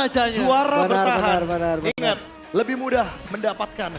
rajanya. Juara bertahan. benar. Ingat, lebih mudah mendapatkan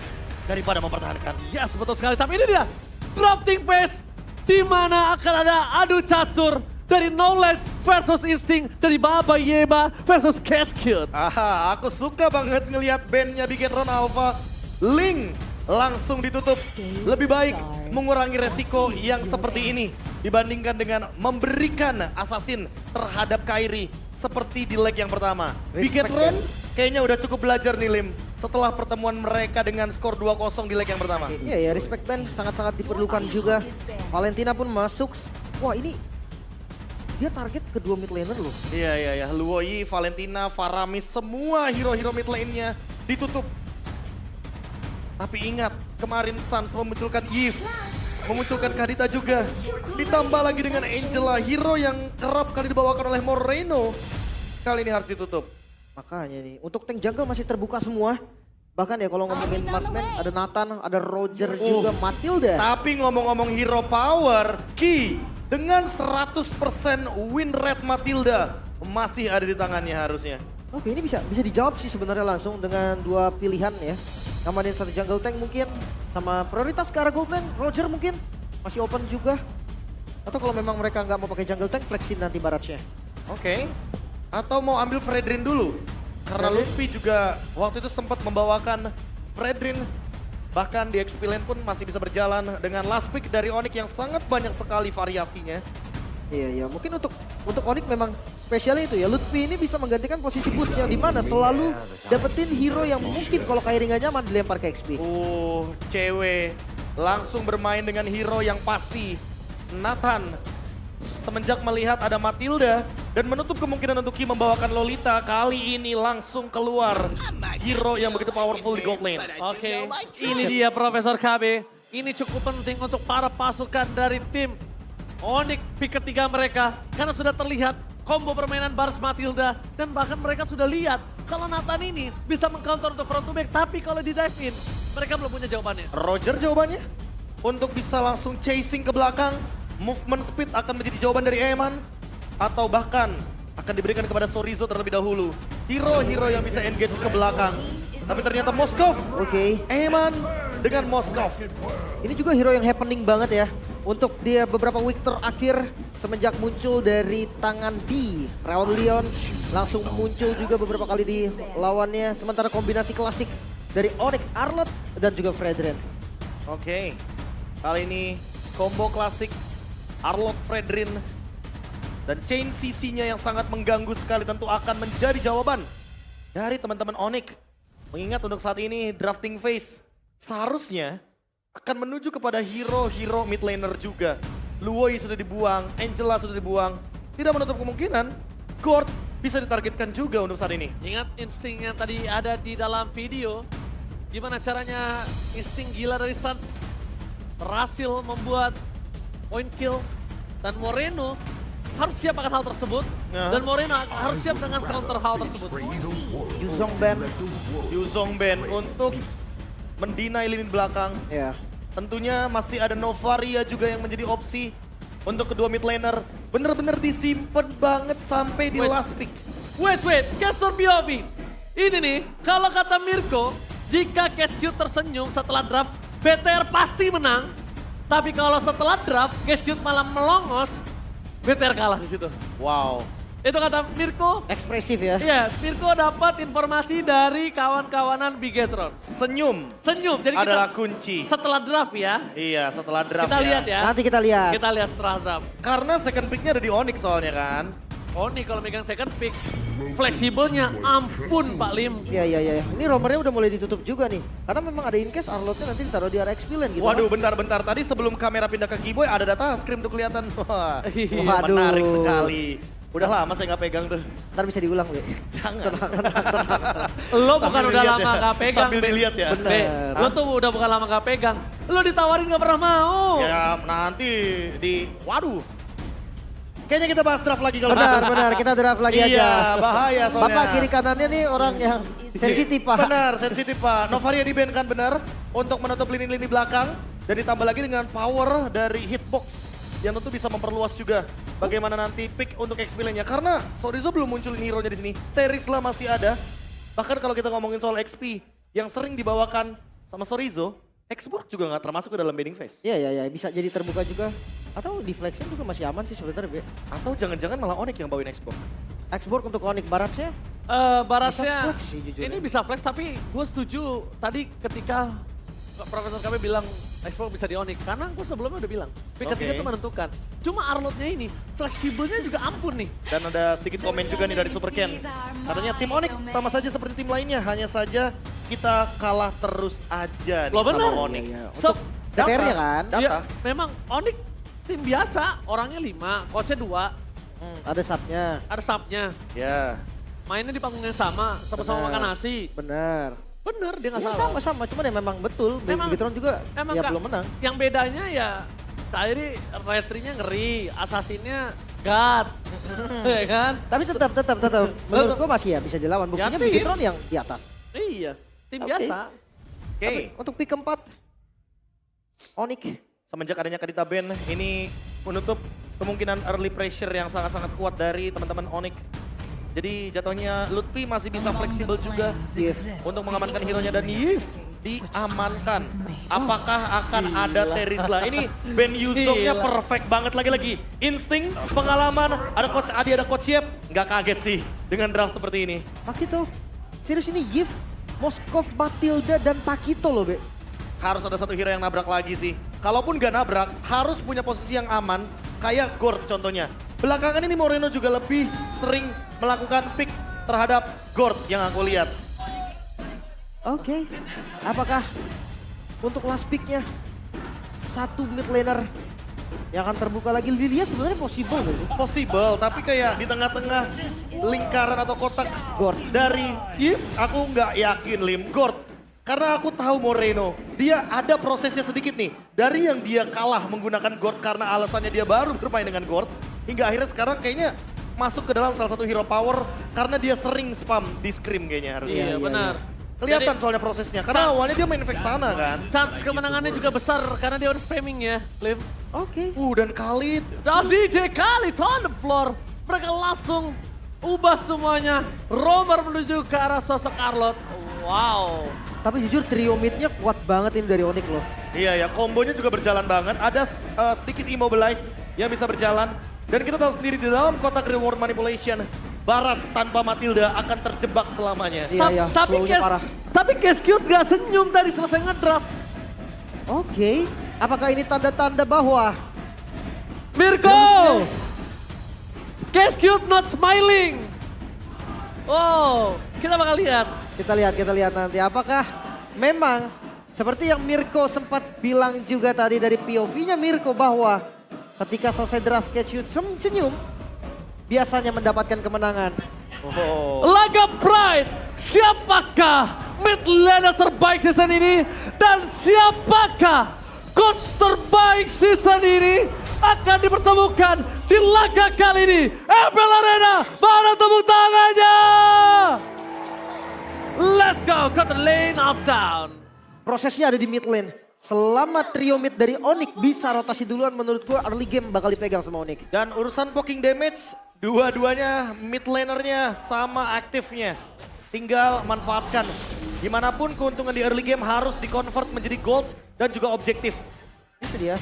daripada mempertahankan. Yes, betul sekali. Tapi ini dia, drafting phase. Di mana akan ada adu catur dari Knowledge versus Instinct. Dari Baba Yeba versus Cascade. Aha, aku suka banget ngelihat bandnya Bigetron Alpha. Link langsung ditutup. Lebih baik mengurangi resiko yang seperti ini dibandingkan dengan memberikan assassin terhadap Kairi seperti di leg yang pertama. Bigetron kayaknya udah cukup belajar nih Lim setelah pertemuan mereka dengan skor 2-0 di leg yang pertama. Iya ya, respect band sangat-sangat diperlukan juga. Valentina pun masuk. Wah ini dia target kedua mid laner loh. Iya. Luoyi, Valentina, Faramis, semua hero-hero mid lane-nya ditutup. Tapi ingat, kemarin Suns memunculkan Yves, memunculkan Kadita juga. Ditambah lagi dengan Angela, hero yang kerap kali dibawakan oleh Moreno. Kali ini harus ditutup. Makanya nih, untuk tank jungle masih terbuka semua. Bahkan ya kalau ngomongin marksman, ada Nathan, ada Roger juga, Matilda. Tapi ngomong-ngomong hero power, Ki dengan 100% win rate Matilda masih ada di tangannya harusnya. Oke, ini bisa dijawab sih sebenarnya langsung dengan dua pilihan ya. Ngamanin satu jungle tank mungkin, sama prioritas ke arah gold lane, Roger mungkin masih open juga. Atau kalau memang mereka nggak mau pakai jungle tank, flexin nanti barrage-nya. Oke. Atau mau ambil Fredrin dulu. Karena Luffy juga waktu itu sempat membawakan Fredrin. Bahkan di XP lane pun masih bisa berjalan dengan last pick dari Onyx yang sangat banyak sekali variasinya. Iya, mungkin untuk Onyx memang spesialnya itu ya. Lutfi ini bisa menggantikan posisi Boots yang dimana selalu dapetin hero yang mungkin kalau Kairi nggak nyaman dilempar ke XP. Cewek langsung bermain dengan hero yang pasti. Nathan semenjak melihat ada Matilda dan menutup kemungkinan untuk Ki membawakan Lolita, kali ini langsung keluar hero yang begitu powerful di gold lane. Oke, ini dia Profesor KB. Ini cukup penting untuk para pasukan dari tim Onyx pick ketiga mereka. Karena sudah terlihat combo permainan Bars Matilda. Dan bahkan mereka sudah lihat kalau Nathan ini bisa mengcounter untuk front to back. Tapi kalau di dive in, mereka belum punya jawabannya. Roger jawabannya untuk bisa langsung chasing ke belakang. Movement speed akan menjadi jawaban dari Eman. Atau bahkan akan diberikan kepada Sorizo terlebih dahulu. Hero-hero yang bisa engage ke belakang. Tapi ternyata Moskov. Oke. Eman dengan Moskov. Ini juga hero yang happening banget ya. Untuk dia beberapa week terakhir semenjak muncul dari tangan D. Raul Leon langsung muncul juga beberapa kali di lawannya. Sementara kombinasi klasik dari Onyx, Arlott dan juga Fredrin. Oke. Kali ini combo klasik Arlott, Fredrin, dan chain CC-nya yang sangat mengganggu sekali tentu akan menjadi jawaban dari teman-teman Onyx. Mengingat untuk saat ini drafting phase seharusnya akan menuju kepada hero-hero mid laner juga. Luoyi sudah dibuang, Angela sudah dibuang. Tidak menutup kemungkinan Gord bisa ditargetkan juga untuk saat ini. Ingat insting yang tadi ada di dalam video. Gimana caranya insting gila dari Suns berhasil membuat point kill. Dan Moreno harus siap akan hal tersebut. Dan Moreno harus siap dengan counter hal tersebut. Yuzong Band untuk mendinai lini belakang. Ya. Tentunya masih ada Novaria juga yang menjadi opsi untuk kedua mid laner. Bener-bener disimpan banget sampai di last pick. Wait, Castor POV. Ini nih, kalau kata Mirko, jika Cascade tersenyum setelah draft, BTR pasti menang. Tapi kalau setelah draft, Cascade malah melongos, BTR kalah di situ. Wow. Itu kata Mirko. Ekspresif ya. Iya, Mirko dapat informasi dari kawan-kawanan Bigetron. Senyum Jadi adalah kita kunci. setelah draft ya. Iya, setelah draft Kita lihat ya. Nanti kita lihat. Kita lihat setelah draft. Karena second picknya ada di Onyx soalnya kan. Oni kalau megang second pick, fleksibelnya ampun Pak Lim. Iya. Ini romernya udah mulai ditutup juga nih. Karena memang ada in case Arlottnya nanti ditaruh di area XP lane gitu. Waduh, bentar. Tadi sebelum kamera pindah ke Giboy ada data screen tuh kelihatan. Wah, Waduh. menarik sekali. Udah lama saya nggak pegang tuh. Ntar bisa diulang, Be. Jangan. Lo bukan Sambil udah dilihat lama ya. gak pegang. Sambil dilihat ya. Be, lo tuh udah bukan lama gak pegang. Lo ditawarin gak pernah mau. Ya nanti waduh. Kayaknya kita bahas draft lagi kalau Benar, kita draft lagi aja. Iya, bahaya soalnya. Bapak kiri kanannya nih orang yang sensitif, Pak. Benar, sensitif Pak. Novaria di ban kan benar untuk menutup lini-lini belakang dan ditambah lagi dengan power dari hitbox yang tentu bisa memperluas juga bagaimana nanti pick untuk XP lane-nya. Karena Sorizo belum munculin hero-nya di sini, Terizla masih ada. Bahkan kalau kita ngomongin soal XP yang sering dibawakan sama Sorizo, Hexburg juga nggak termasuk ke dalam baiting phase. Iya, bisa jadi terbuka juga. Atau deflection juga masih aman sih sebenarnya, Be. Atau jangan-jangan malah Onyx yang bawain Hexburg. Xbox untuk Onyx Barrage-nya Barasnya bisa flex sih jujur ini ya. bisa flex, tapi gue setuju tadi ketika Profesor KB bilang Xbox bisa di Onyx, karena gue sebelumnya udah bilang pick ketiga Oke. tuh menentukan. Cuma Arlotnya ini fleksibelnya juga ampun nih. Dan ada sedikit komen juga nih dari Super Ken. Katanya tim Onyx sama saja seperti tim lainnya, hanya saja kita kalah terus aja nih Loh, sama benar. Onyx. Iya, iya. So, Untuk DTR-nya kan. Data. Ya, memang Onyx tim biasa, orangnya 5, coachnya 2, Ada subnya. ada subnya. Ya. Mainnya di panggung yang sama, sama-sama Benar. makan nasi. Benar. Bener, dia nggak Ya, salah. sama-sama, cuman ya memang betul. Memang- Bigetron juga Emang ya Kak, belum menang. Yang bedanya ya Kairi retrinya ngeri, assassinnya God. Ya kan? Tapi tetap. Menurut gua masih ya bisa dilawan. Buktinya tim. Bigetron yang di atas. Iya, tim Oke. biasa. Oke. Untuk pick keempat, Onyx. Semenjak adanya Kadita Band, ini menutup kemungkinan early pressure yang sangat-sangat kuat dari teman-teman Onyx. Jadi jatuhnya Lutfi masih bisa fleksibel juga untuk mengamankan hero-nya dan Yif diamankan. Apakah akan ada Terizla? Ini Ben Yuzongnya Gila. perfect banget lagi-lagi. Insting, pengalaman, ada Coach Adi, ada Coach Yep. Nggak kaget sih dengan draft seperti ini. Pakito. Serius ini Yif, Moskov, Matilda, dan Pakito loh, Be. Harus ada satu hero yang nabrak lagi sih. Kalaupun nggak nabrak, harus punya posisi yang aman. Kayak Gord contohnya. Belakangan ini Moreno juga lebih sering melakukan pick terhadap Gord yang aku lihat. Oke. Apakah untuk last pick-nya satu mid laner yang akan terbuka lagi? Lilia sebenarnya possible nggak sih? Possible, tapi kayak di tengah-tengah lingkaran atau kotak Gord. dari Yves, aku nggak yakin Lim. Gord, karena aku tahu Moreno, dia ada prosesnya sedikit nih. Dari yang dia kalah menggunakan Gord karena alasannya dia baru bermain dengan Gord, hingga akhirnya sekarang kayaknya masuk ke dalam salah satu hero power karena dia sering spam di scrim kayaknya harusnya. Iya, benar. Kelihatan Jadi, soalnya prosesnya, karena awalnya dia main Vexana kan. chance kemenangannya juga besar karena dia udah spamming ya, Lim. Oke. Dan Khalid, Dan DJ Khalid on the floor. Mereka langsung ubah semuanya. Romer menuju ke arah sosok Arlot. Wow. Tapi jujur trio mid-nya kuat banget ini dari Onyx loh. iya ya, kombonya juga berjalan banget. Ada sedikit immobilize yang bisa berjalan. Dan kita tahu sendiri di dalam kotak reward manipulation, Barat tanpa Matilda akan terjebak selamanya. Iya, slow-nya parah. Tapi Cute gak senyum tadi selesai ngedraft. Oke. Apakah ini tanda-tanda bahwa Mirko! Cute not smiling. Oh, kita bakal lihat. kita lihat nanti apakah memang seperti yang Mirko sempat bilang juga tadi dari POV-nya Mirko bahwa ketika selesai draft Catch senyum biasanya mendapatkan kemenangan. Laga Pride, siapakah mid laner terbaik season ini? Dan siapakah coach terbaik season ini? Akan dipertemukan di laga kali ini. MPL Arena, mana tepuk tangannya? Let's go ke the lane of down. Prosesnya ada di mid lane. Selama trio mid dari Onyx bisa rotasi duluan menurut gua early game bakal dipegang sama Onyx. Dan urusan poking damage, dua-duanya mid lanernya sama aktifnya. Tinggal manfaatkan. Dimanapun keuntungan di early game harus di-convert menjadi gold dan juga objektif. Itu dia.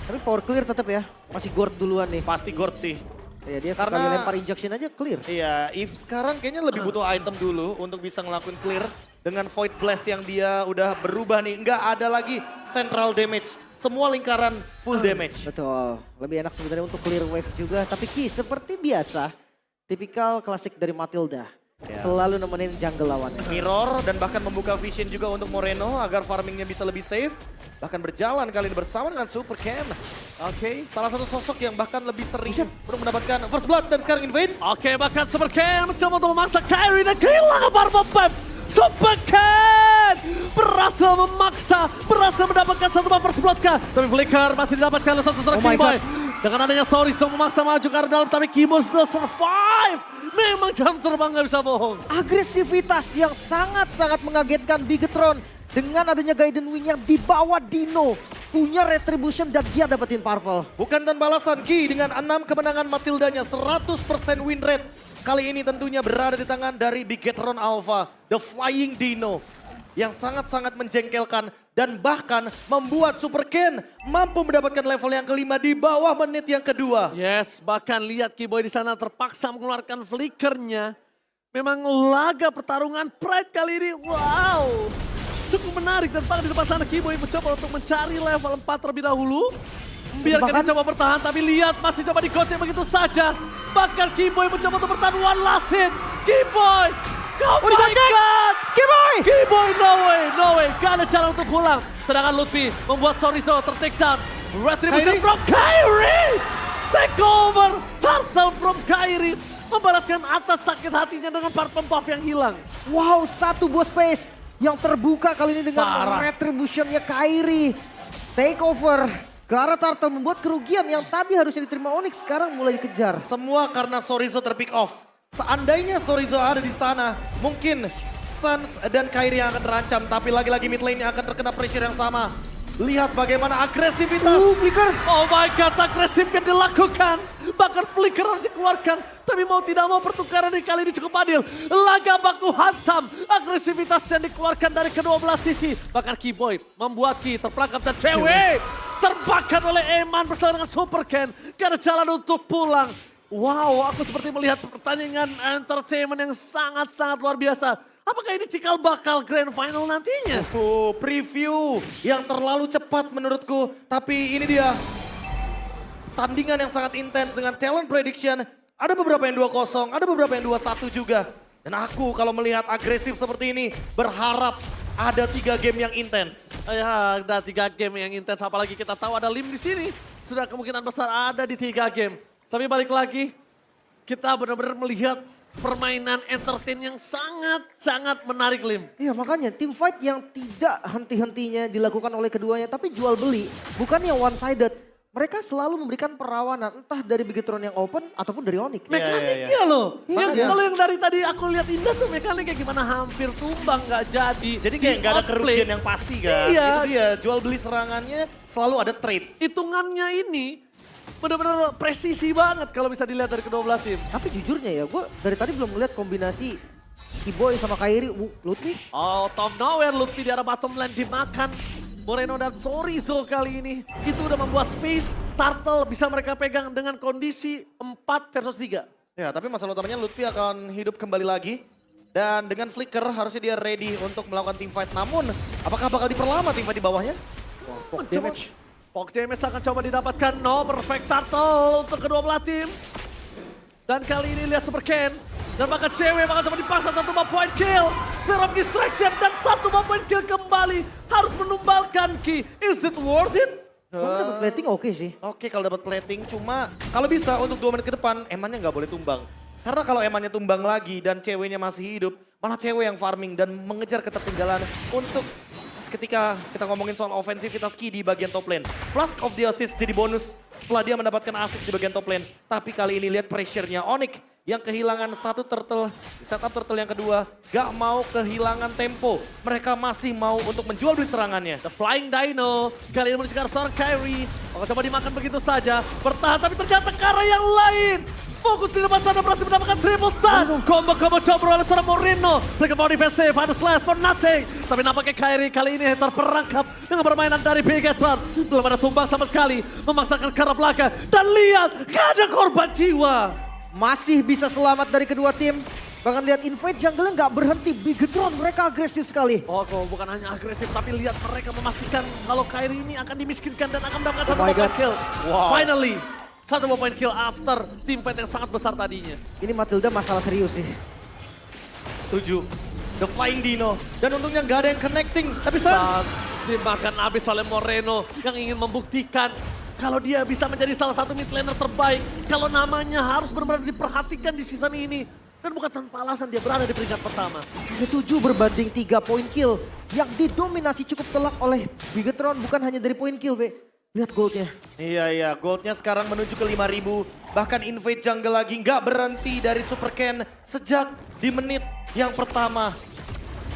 Tapi power clear tetap ya. Masih Gord duluan nih. Pasti gold sih. Ya, dia Karena- sekali lempar injection aja clear. Iya, If sekarang kayaknya lebih butuh item dulu untuk bisa ngelakuin clear. Dengan Void Blast yang dia udah berubah nih. Nggak ada lagi central damage. Semua lingkaran full damage. Betul. Lebih enak sebenarnya untuk clear wave juga. Tapi Ki seperti biasa. Tipikal klasik dari Matilda. Ya. Selalu nemenin jungle lawannya. Mirror dan bahkan membuka vision juga untuk Moreno agar farmingnya bisa lebih safe. Bahkan berjalan kali ini bersama dengan Super Ken. Oke. Salah satu sosok yang bahkan lebih sering untuk mendapatkan first blood dan sekarang invade. Oke, bahkan Super Ken mencoba untuk memaksa Kyrie dan kehilangan Barba Pipe. Super Ken berhasil memaksa, berhasil mendapatkan satu first blood kah? Tapi Flicker masih didapatkan oleh satu seorang Oh my Keyboy. God. Dengan adanya Sorizo memaksa maju ke arah dalam, tapi Kimo still survive. Memang jam terbang gak bisa bohong. Agresivitas yang sangat-sangat mengagetkan Bigetron. Dengan adanya Gaiden Wing yang dibawa Dino. punya retribution dan dia dapetin purple. Bukan tanpa alasan, Ki dengan 6 kemenangan Matildanya 100% win rate. Kali ini tentunya berada di tangan dari Bigetron Alpha, The Flying Dino. Yang sangat-sangat menjengkelkan dan bahkan membuat Super Ken mampu mendapatkan level yang kelima di bawah menit yang kedua. Yes, bahkan lihat Kiboy di sana terpaksa mengeluarkan flickernya. Memang laga pertarungan Pride kali ini, wow. Cukup menarik dan bahkan di depan sana Kiboy mencoba untuk mencari level 4 terlebih dahulu. Biarkan dia coba bertahan, tapi lihat masih coba digocek begitu saja. Bahkan Kiboy mencoba untuk bertahan, one last hit. Kiboy, oh my god! Kiboy, no way, gak ada jalan untuk pulang. Sedangkan Lutfi membuat Chorizo ter-take down. Retribution from Kairi! Take over, Turtle from Kairi. Membalaskan atas sakit hatinya dengan part buff yang hilang. Wow, satu bos space yang terbuka kali ini dengan Parah. retributionnya Kairi. Take over ke arah Turtle membuat kerugian yang tadi harusnya diterima Onyx sekarang mulai dikejar. Semua karena Chorizo terpick off. Seandainya Chorizo ada di sana, mungkin Suns dan Kairi yang akan terancam. Tapi lagi-lagi mid lane-nya akan terkena pressure yang sama. Lihat bagaimana agresivitas. Flicker. Oh my god, agresif yang dilakukan. Bahkan flicker harus dikeluarkan. Tapi mau tidak mau pertukaran di kali ini cukup adil. Laga baku hantam. Agresivitas yang dikeluarkan dari kedua belah sisi. Bahkan Kiboy membuat Ki terperangkap dan cewek. Terbakar oleh Eman bersama dengan Super Ken. Gak ada jalan untuk pulang. Wow, aku seperti melihat pertandingan entertainment yang sangat-sangat luar biasa. Apakah ini cikal bakal grand final nantinya? Oh, preview yang terlalu cepat menurutku. Tapi ini dia tandingan yang sangat intens dengan talent prediction. Ada beberapa yang 2-0, ada beberapa yang 2-1 juga. Dan aku kalau melihat agresif seperti ini berharap ada 3 game yang intens. Ya, ada 3 game yang intens. Apalagi kita tahu ada Lim di sini. Sudah kemungkinan besar ada di 3 game. Tapi balik lagi, kita benar-benar melihat permainan entertain yang sangat-sangat menarik, Lim. Iya makanya tim fight yang tidak henti-hentinya dilakukan oleh keduanya tapi jual beli. Bukannya one sided. Mereka selalu memberikan perlawanan entah dari Bigetron yang open ataupun dari Onyx. Mekaniknya loh. Iya, Yang iya. kalau yang dari tadi aku lihat Indah tuh mekaniknya gimana hampir tumbang nggak jadi. Jadi kayak nggak ada kerugian yang pasti kan. Iya. Itu dia, jual beli serangannya selalu ada trade. Hitungannya ini benar-benar presisi banget kalau bisa dilihat dari kedua belah tim. Tapi jujurnya ya gue dari tadi belum melihat kombinasi Kiboy sama Kairi. Lutfi. Out of nowhere Lutfi di arah bottom lane dimakan. Moreno dan Chorizo kali ini itu udah membuat space. Turtle bisa mereka pegang dengan kondisi 4 versus 3. Ya, tapi masalah utamanya Lutfi akan hidup kembali lagi. Dan dengan flicker harusnya dia ready untuk melakukan team fight. Namun, apakah bakal diperlama team fight di bawahnya? Poke damage. Poke damage akan coba didapatkan. No, perfect Turtle untuk kedua belah tim. Dan kali ini lihat Super Ken. Dan bahkan cewek bakal coba dipaksa 1 point kill. Spare of distraction dan 1 point kill kembali. Harus menumbalkan Ki. Is it worth it? Kamu dapat plating oke sih. Oke, kalau dapat plating cuma kalau bisa untuk 2 menit ke depan emannya nggak boleh tumbang. Karena kalau emannya tumbang lagi dan ceweknya masih hidup, malah cewek yang farming dan mengejar ketertinggalan untuk ketika kita ngomongin soal ofensivitas Ki di bagian top lane. Flask of the assist jadi bonus setelah dia mendapatkan assist di bagian top lane. Tapi kali ini lihat pressure-nya Onyx yang kehilangan 1 turtle, setup turtle yang kedua gak mau kehilangan tempo. Mereka masih mau untuk menjual beli serangannya. The Flying Dino kali ini menuju ke arah seorang Kairi. Oke, coba dimakan begitu saja. Bertahan tapi ternyata ke arah yang lain. Fokus di depan sana berhasil mendapatkan triple stun. Combo-combo coba oleh seorang Moreno. Flicker mau defensif, ada slash for nothing. Tapi nampaknya Kairi kali ini terperangkap dengan permainan dari Bigetron. Belum ada tumbang sama sekali. Memaksakan ke arah belakang. Dan lihat, gak ada korban jiwa. Masih bisa selamat dari kedua tim. Bahkan lihat invade jungle-nya nggak berhenti. Bigetron mereka agresif sekali. Oh, bukan hanya agresif, tapi lihat mereka memastikan kalau Kairi ini akan dimiskinkan dan akan mendapatkan Oh satu my point God. kill. Wow. Finally, 1 point kill after team fight yang sangat besar tadinya. Ini Matilda masalah serius sih. Setuju. The Flying Dino. Dan untungnya nggak ada yang connecting. Tapi Sans. Sans dimakan habis oleh Moreno yang ingin membuktikan kalau dia bisa menjadi salah satu mid laner terbaik. Kalau namanya harus benar-benar diperhatikan di season ini. Dan bukan tanpa alasan dia berada di peringkat pertama. 7 berbanding 3 point kill. Yang didominasi cukup telak oleh Bigetron bukan hanya dari point kill, Be. Lihat goldnya. Iya, goldnya sekarang menuju ke 5.000. Bahkan invade jungle lagi nggak berhenti dari Super Ken sejak di menit yang pertama.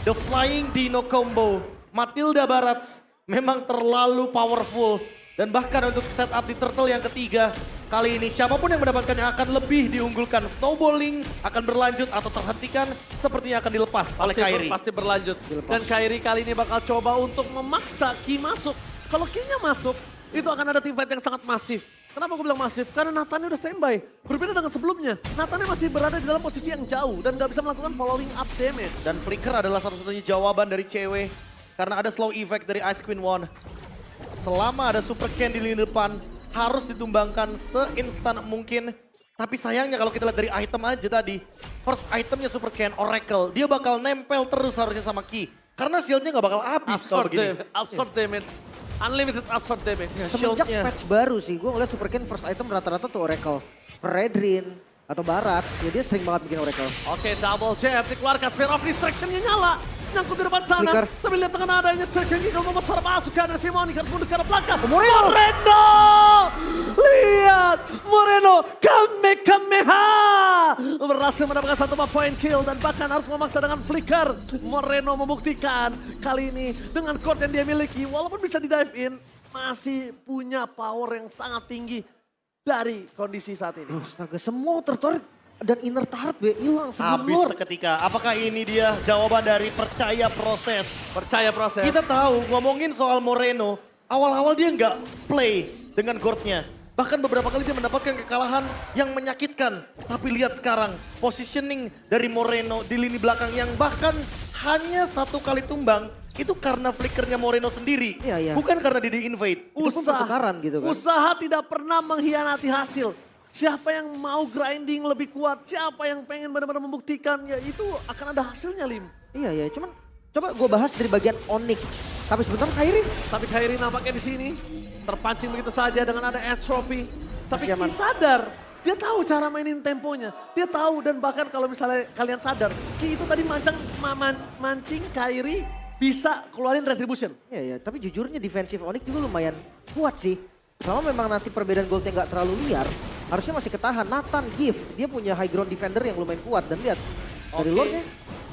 The Flying Dino combo. Matilda Barats memang terlalu powerful. Dan bahkan untuk setup di turtle yang ketiga, kali ini siapapun yang mendapatkannya akan lebih diunggulkan. Snowballing akan berlanjut atau terhentikan, sepertinya akan dilepas oleh Kairi. Pasti berlanjut. Dan Kairi kali ini bakal coba untuk memaksa Ki masuk. Kalau Ki-nya masuk, itu akan ada teamfight yang sangat masif. Kenapa gue bilang masif? Karena Nathannya udah standby. Berbeda dengan sebelumnya. Nathannya masih berada di dalam posisi yang jauh dan gak bisa melakukan following up damage. Dan Flicker adalah satu-satunya jawaban dari cewek. Karena ada slow effect dari Ice Queen One. Selama ada Super Ken di lini depan, harus ditumbangkan seinstan mungkin. Tapi sayangnya kalau kita lihat dari item aja tadi, first itemnya Super Ken, Oracle, dia bakal nempel terus harusnya sama Ki. Karena shieldnya nggak bakal habis kalau begini. Absurd damage. Unlimited absurd damage. Semenjak Shieldnya. patch baru sih, gue ngeliat Super Ken first item rata-rata tuh Oracle. Redrin atau Barats, ya dia sering banget bikin Oracle. Oke, double jab dikeluarkan. Sphere of Distraction-nya nyala. Nyangkut di depan sana. Flicker. Tapi lihat dengan adanya Second Eagle memutar pasukan dari Simoni. Kan mundur ke arah belakang. Moreno. Lihat. Moreno. Kamehameha. Berhasil mendapatkan satu poin kill. Dan bahkan harus memaksa dengan Flicker. Moreno membuktikan kali ini dengan core yang dia miliki. Walaupun bisa di dive in. Masih punya power yang sangat tinggi dari kondisi saat ini. Astaga, semua tertarik dan inner turret hilang sebelum Habis Lord. seketika. Apakah ini dia jawaban dari percaya proses? Percaya proses. Kita tahu ngomongin soal Moreno, awal-awal dia nggak play dengan Gordnya. Bahkan beberapa kali dia mendapatkan kekalahan yang menyakitkan. Tapi lihat sekarang, positioning dari Moreno di lini belakang yang bahkan hanya satu kali tumbang. Itu karena flickernya Moreno sendiri. Iya, iya. Bukan karena dia di-invade. Itu pun pertukaran gitu kan. Usaha tidak pernah mengkhianati hasil. Siapa yang mau grinding lebih kuat, siapa yang pengen benar-benar membuktikan, ya itu akan ada hasilnya, Lim. Iya, iya. Cuman coba gue bahas dari bagian Onyx. Tapi sebentar Kairi. Tapi Kairi nampaknya di sini terpancing begitu saja dengan ada entropy. Tapi Masih aman. Ki sadar, dia tahu cara mainin temponya. Dia tahu dan bahkan kalau misalnya kalian sadar, Ki itu tadi mancing Kairi bisa keluarin retribution. Iya, iya. Tapi jujurnya defensive Onyx juga lumayan kuat sih. Kalau memang nanti perbedaan goldnya nggak terlalu liar, harusnya masih ketahan. Nathan, Gift, dia punya high ground defender yang lumayan kuat. Dan lihat, dari Lordnya.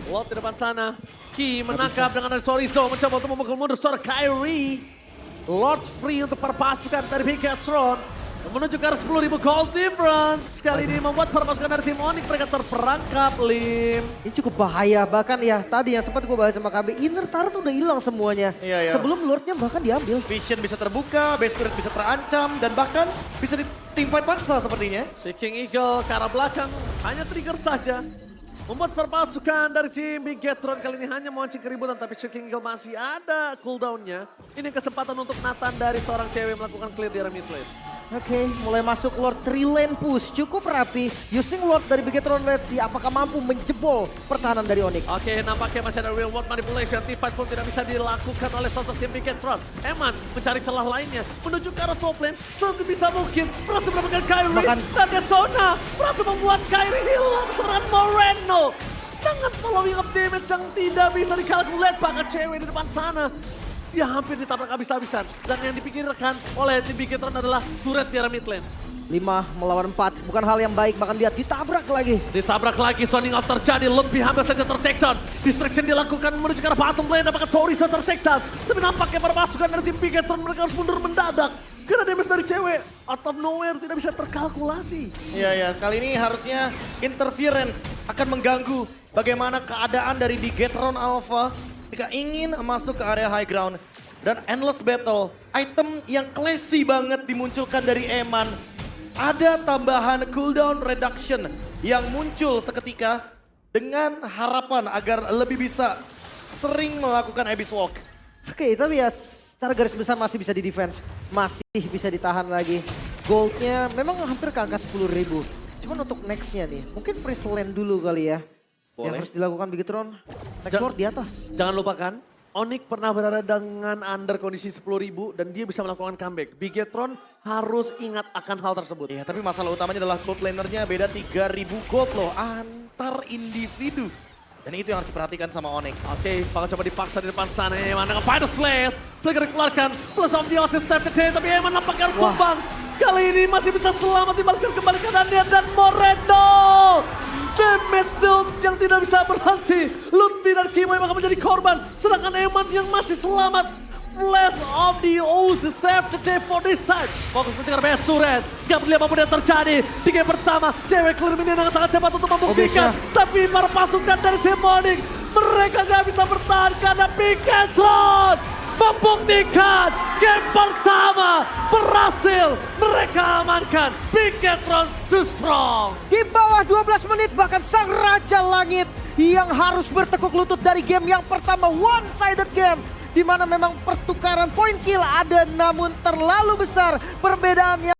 Lord di depan sana. Ki menangkap dengan ada Sorizo. Mencoba untuk memukul mundur seorang Kairi. Lord free untuk perpasukan dari Bigetron. Menuju ke arah 10.000 gold difference. Kali ini membuat perpasukan dari tim Onyx mereka terperangkap, Lim. Ini cukup bahaya. Bahkan ya tadi yang sempat gue bahas sama KB, inner turret udah hilang semuanya. Iya, iya. Sebelum Lordnya bahkan diambil. Vision bisa terbuka, base spirit bisa terancam, dan bahkan bisa di teamfight paksa sepertinya. Seeking Eagle ke arah belakang hanya trigger saja. Membuat perpasukan dari tim Bigetron kali ini hanya memancing keributan. Tapi Seeking Eagle masih ada cooldown-nya. Ini kesempatan untuk Nathan dari seorang cewek melakukan clear di area mid lane. Oke, mulai masuk Lord 3 lane push. Cukup rapi. Using Lord dari Bigetron, let's see apakah mampu menjebol pertahanan dari Onyx. Oke, nampaknya masih ada real world manipulation. T-fight pun tidak bisa dilakukan oleh sosok tim Bigetron. Eman mencari celah lainnya. Menuju ke arah top lane. Sebisa mungkin berhasil mendapatkan Kairi. Dan Detona berhasil membuat Kairi hilang serangan Moreno. Dengan following up damage yang tidak bisa dikalkulat. Bahkan cewek di depan sana. Dia hampir ditabrak habis-habisan. Dan yang dipikirkan oleh tim Bigetron adalah turret di arah mid lane. 5 melawan 4, bukan hal yang baik. Bahkan lihat ditabrak lagi. Ditabrak lagi, zoning out terjadi, lebih hampir saja ter-take down. Distraction dilakukan menuju ke arah bottom lane, dapatkan Sorizo ter-take down. Tapi nampaknya para pasukan dari tim Bigetron mereka harus mundur mendadak. Karena damage dari cewek, out of nowhere tidak bisa terkalkulasi. Iya, ya. Kali ini harusnya interference akan mengganggu bagaimana keadaan dari Bigetron Alpha ketika ingin masuk ke area high ground. Dan endless battle, item yang classy banget dimunculkan dari Eman. Ada tambahan cooldown reduction yang muncul seketika dengan harapan agar lebih bisa sering melakukan Abyss Walk. Oke, tapi ya secara garis besar masih bisa di defense. Masih bisa ditahan lagi. Goldnya memang hampir ke angka 10.000. Cuman untuk nextnya nih, mungkin freeze land dulu kali ya. Yang Boleh. harus dilakukan Bigetron. Next Lord di atas. Jangan lupakan, Onyx pernah berada dengan under kondisi 10.000 dan dia bisa melakukan comeback. Bigetron harus ingat akan hal tersebut. Iya, tapi masalah utamanya adalah gold lanernya beda 3.000 gold loh antar individu. Dan itu yang harus diperhatikan sama Onyx. Oke, bakal coba dipaksa di depan sana. Eman dengan Final Slash. Flicker dikeluarkan. Plus of the Oasis save the day. Tapi Eman nampaknya harus tumbang. Kali ini masih bisa selamat dibalaskan kembali ke Daniel dan Moreno. Damage dealt yang tidak bisa berhenti. Lutfi dan Kimo yang akan menjadi korban. Sedangkan Eman yang masih selamat. Flash of the Uzi save the day for this time. Fokus mencegar best turret. Gak peduli apapun yang terjadi. Di game pertama, cewek clear minion dengan sangat cepat untuk membuktikan. Tapi para pasukan dari tim Onyx, mereka gak bisa bertahan karena Pinkatron membuktikan game pertama berhasil mereka amankan. Pinkatron too strong. Di bawah 12 menit bahkan sang Raja Langit yang harus bertekuk lutut dari game yang pertama, one-sided game. Di mana memang pertukaran poin kill ada namun terlalu besar perbedaannya.